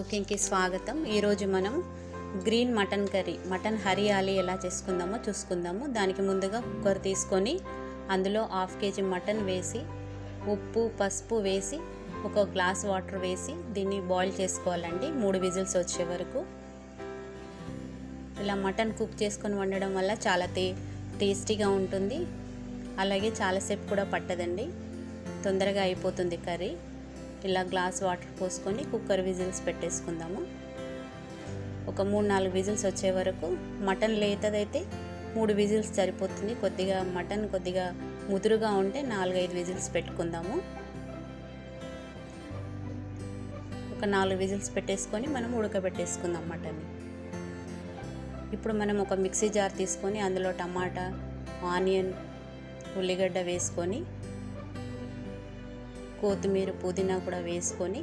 కుకింగ్కి స్వాగతం. ఈరోజు మనం green mutton curry, mutton Hariyali ఎలా చేసుకుందామో చూసుకుందాము. దానికి ముందుగా కుక్కర్ తీసుకొని అందులో 1/2 kg మటన్ వేసి ఉప్పు పసుపు వేసి ఒక గ్లాస్ వాటర్ వేసి దీన్ని బాయిల్ చేసుకోవాలండి 3 విజిల్స్ వచ్చే వరకు. ఇలా మటన్ కుక్ చేసుకొని వండడం వల్ల చాలా టేస్టీగా ఉంటుంది. అలాగే చాలాసేపు కూడా పట్టదండి, తొందరగా అయిపోతుంది కర్రీ. ఇలా గ్లాస్ వాటర్ పోసుకొని కుక్కర్ విజిల్స్ పెట్టేసుకుందాము. ఒక 3-4 విజిల్స్ వచ్చే వరకు. మటన్ లేతదైతే 3 విజిల్స్ సరిపోతుంది. మటన్ కొద్దిగా ముదురుగా ఉంటే 4-5 విజిల్స్ పెట్టుకుందాము. ఒక 4 విజిల్స్ పెట్టేసుకొని మనం ఉడకబెట్టేసుకుందాం మటన్ని. ఇప్పుడు మనం ఒక మిక్సీ జార్ తీసుకొని అందులో టమాటా, ఆనియన్, ఉల్లిగడ్డ వేసుకొని కొత్తిమీర, పుదీనా కూడా వేసుకొని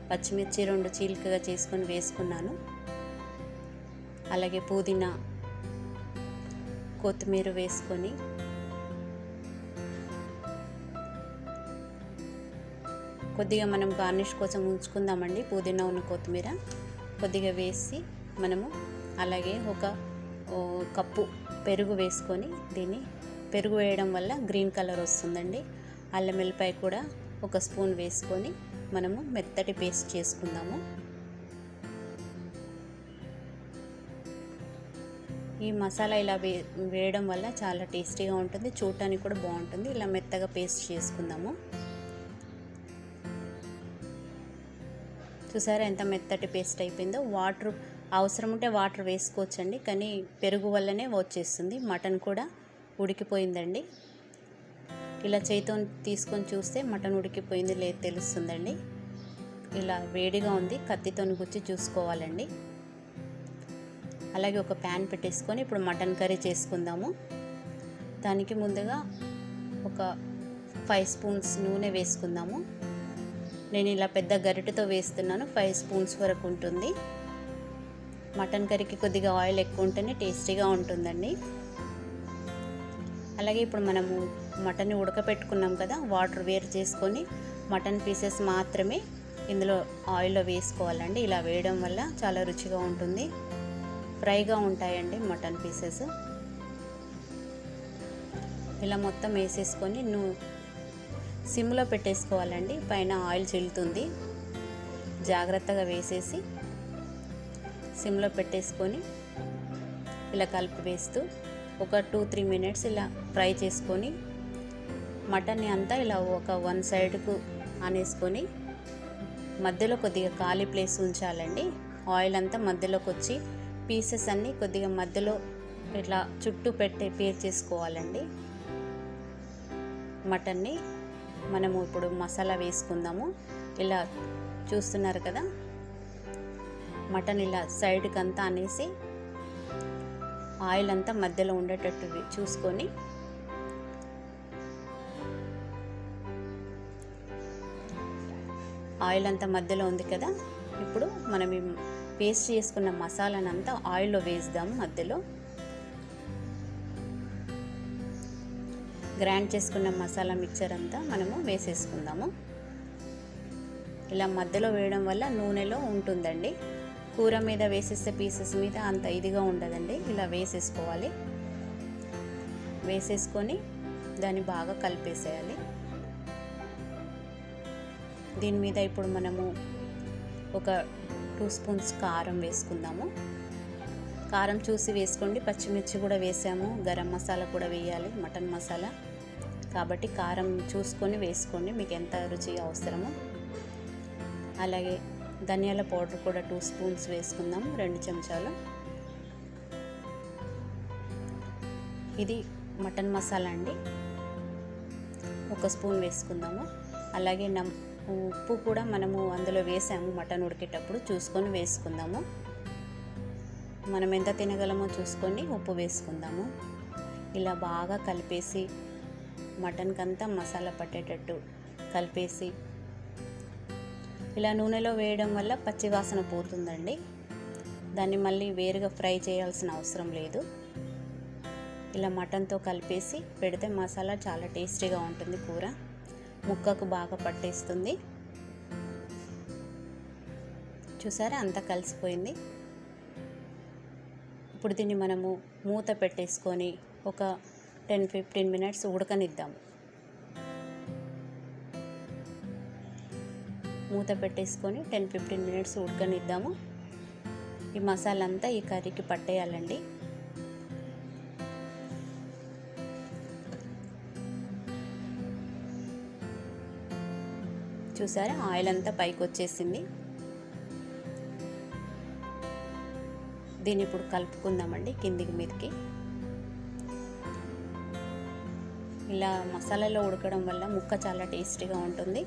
పచ్చిమిర్చి 2 చీలికగా చేసుకొని వేసుకున్నాను. అలాగే పుదీనా, కొత్తిమీర వేసుకొని కొద్దిగా మనం గార్నిష్ కోసం ఉంచుకుందామండి. పుదీనా ఉన్న కొత్తిమీర కొద్దిగా వేసి మనము అలాగే ఒక కప్పు పెరుగు వేసుకొని దీన్ని పెరుగు వేయడం వల్ల గ్రీన్ కలర్ వస్తుందండి. అల్లం వెల్లిపాయ కూడా 1 స్పూన్ వేసుకొని మనము మెత్తటి పేస్ట్ చేసుకుందాము. ఈ మసాలా ఇలా వేయడం వల్ల చాలా టేస్టీగా ఉంటుంది, చూడటానికి కూడా బాగుంటుంది. ఇలా మెత్తగా పేస్ట్ చేసుకుందాము. చూసారా ఎంత మెత్తటి పేస్ట్ అయిపోయిందో. వాటర్ అవసరం ఉంటే వాటర్ వేసుకోవచ్చండి, కానీ పెరుగు వల్లనే వచ్చేస్తుంది. మటన్ కూడా ఉడికిపోయిందండి. ఇలా చేతితో తీసుకొని చూస్తే మటన్ ఉడికిపోయింది లేదు తెలుస్తుందండి. ఇలా వేడిగా ఉంది, కత్తితో గుచ్చి చూసుకోవాలండి. అలాగే ఒక ప్యాన్ పెట్టేసుకొని ఇప్పుడు మటన్ కర్రీ చేసుకుందాము. దానికి ముందుగా ఒక 5 స్పూన్స్ నూనె వేసుకుందాము. నేను ఇలా పెద్ద గరిటెతో వేస్తున్నాను, 5 స్పూన్స్ వరకు ఉంటుంది. మటన్ కర్రీకి కొద్దిగా ఆయిల్ ఎక్కువ ఉంటేనే టేస్టీగా ఉంటుందండి. అలాగే ఇప్పుడు మనము మటన్ని ఉడకపెట్టుకున్నాం కదా, వాటర్ వేరు చేసుకొని మటన్ పీసెస్ మాత్రమే ఇందులో ఆయిల్లో వేసుకోవాలండి. ఇలా వేయడం వల్ల చాలా రుచిగా ఉంటుంది, ఫ్రైగా ఉంటాయండి మటన్ పీసెస్. ఇలా మొత్తం వేసేసుకొని సిమ్లో పెట్టేసుకోవాలండి. పైన ఆయిల్ చిల్లుతుంది, జాగ్రత్తగా వేసేసి సిమ్లో పెట్టేసుకొని ఇలా కలిపి వేస్తూ ఒక 2-3 మినిట్స్ ఇలా ఫ్రై చేసుకొని మటన్ని అంతా ఇలా ఒక 1 సైడ్కు అనేసుకొని మధ్యలో కొద్దిగా ఖాళీ ప్లేస్ ఉంచాలండి. ఆయిల్ అంతా మధ్యలోకి వచ్చి పీసెస్ అన్నీ కొద్దిగా మధ్యలో ఇట్లా చుట్టూ పేర్చేసుకోవాలండి. మటన్ని మనము ఇప్పుడు మసాలా వేసుకుందాము. ఇలా చూస్తున్నారు కదా, మటన్ ఇలా సైడ్కి అంతా అనేసి ఆయిల్ అంతా మధ్యలో ఉండేటట్టు చూసుకొని ఆయిల్ అంతా మధ్యలో ఉంది కదా, ఇప్పుడు మనం ఈ పేస్ట్ చేసుకున్న మసాలానంతా ఆయిల్లో వేద్దాము. మధ్యలో గ్రైండ్ చేసుకున్న మసాలా మిక్చర్ అంతా మనము వేసేసుకుందాము. ఇలా మధ్యలో వేయడం వల్ల నూనెలో ఉంటుందండి. కూర మీద వేసేస్తే పీసెస్ మీద అంత ఇదిగా ఉండదండి. ఇలా వేసేసుకోవాలి. వేసేసుకొని దాన్ని బాగా కలిపేసేయాలి. దీని మీద ఇప్పుడు మనము ఒక 2 స్పూన్స్ కారం వేసుకుందాము. కారం చూసి వేసుకోండి. పచ్చిమిర్చి కూడా వేసాము, గరం మసాలా కూడా వేయాలి, మటన్ మసాలా కాబట్టి కారం చూసుకొని వేసుకోండి మీకు ఎంత రుచి అవసరమో. అలాగే ధనియాల పౌడర్ కూడా 2 స్పూన్స్ వేసుకుందాము, 2 చెంచాలు. ఇది మటన్ మసాలా అండి, 1 స్పూన్ వేసుకుందాము. అలాగే ఉప్పు కూడా మనము అందులో వేసాము, మటన్ ఉడికేటప్పుడు చూసుకొని వేసుకుందాము. మనం ఎంత తినగలమో చూసుకొని ఉప్పు వేసుకుందాము. ఇలా బాగా కలిపేసి మటన్కి అంతా మసాలా పట్టేటట్టు కలిపేసి ఇలా నూనెలో వేయడం వల్ల పచ్చివాసన పోతుందండి. దాన్ని మళ్ళీ వేరుగా ఫ్రై చేయాల్సిన అవసరం లేదు. ఇలా మటన్తో కలిపేసి పెడితే మసాలా చాలా టేస్టీగా ఉంటుంది. కూర ముక్కకు బాగా పట్టేస్తుంది. చూసారా అంతా కలిసిపోయింది. ఇప్పుడు దీన్ని మనము మూత పెట్టేసుకొని ఒక 10-15 మినిట్స్ ఉడకనిద్దాం. మూత పెట్టేసుకొని 10-15 మినిట్స్ ఉడకనిద్దాము. ఈ మసాలా అంతా ఈ కర్రీకి పట్టేయాలండి. చూసారా ఆయిల్ అంతా పైకి వచ్చేసింది. దీన్ని ఇప్పుడు కలుపుకుందామండి కిందికి మీదకి. ఇలా మసాలాలో ఉడకడం వల్ల ముక్క చాలా టేస్టీగా ఉంటుంది.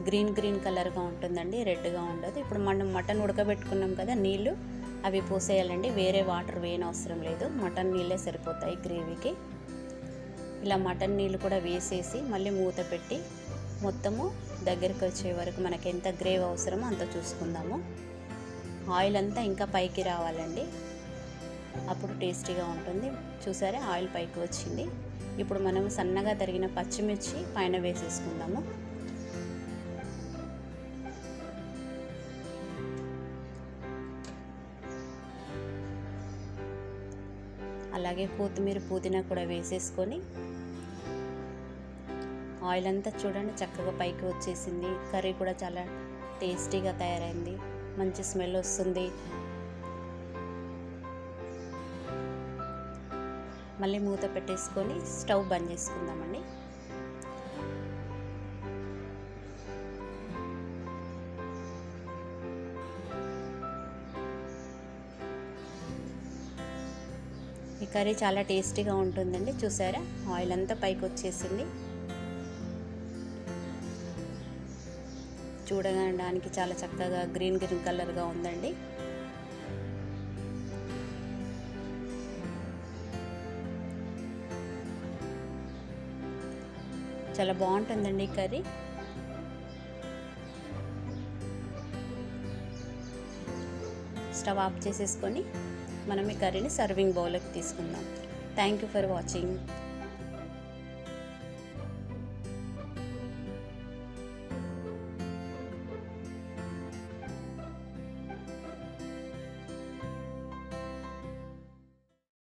గ్రీన్ కలర్గా ఉంటుందండి, రెడ్గా ఉండదు. ఇప్పుడు మనం మటన్ ఉడకబెట్టుకున్నాం కదా, నీళ్ళు అవి పోసేయాలండి. వేరే వాటర్ వేయనవసరం లేదు, మటన్ నీళ్ళే సరిపోతాయి గ్రేవీకి. ఇలా మటన్ నీళ్ళు కూడా వేసేసి మళ్ళీ మూత పెట్టి మొత్తము దగ్గరికి వచ్చే వరకు మనకి ఎంత గ్రేవీ అవసరమో అంత చూసుకుందాము. ఆయిల్ అంతా ఇంకా పైకి రావాలండి, అప్పుడు టేస్టీగా ఉంటుంది. చూసారా ఆయిల్ పైకి వచ్చింది. ఇప్పుడు మనం సన్నగా తరిగిన పచ్చిమిర్చి పైన వేసేసుకుందాము. అలాగే కొత్తిమీర పుదీనా కూడా వేసేసుకొని ఆయిల్ అంతా చూడండి చక్కగా పైకి వచ్చేసింది. కర్రీ కూడా చాలా టేస్టీగా తయారైంది, మంచి స్మెల్ వస్తుంది. మళ్ళీ మూత పెట్టేసుకొని స్టవ్ బంద్ చేసుకుందామండి. ఈ కర్రీ చాలా టేస్టీగా ఉంటుందండి. చూసారా ఆయిల్ అంతా పైకి వచ్చేసింది. చూడడానికి చాలా చక్కగా గ్రీన్ కలర్గా ఉందండి. చాలా బాగుంటుందండి ఈ కర్రీ. స్టవ్ ఆఫ్ చేసేసుకొని మనం ఈ కర్రీని సర్వింగ్ బౌల్లోకి తీసుకుందాం. Thank you for watching.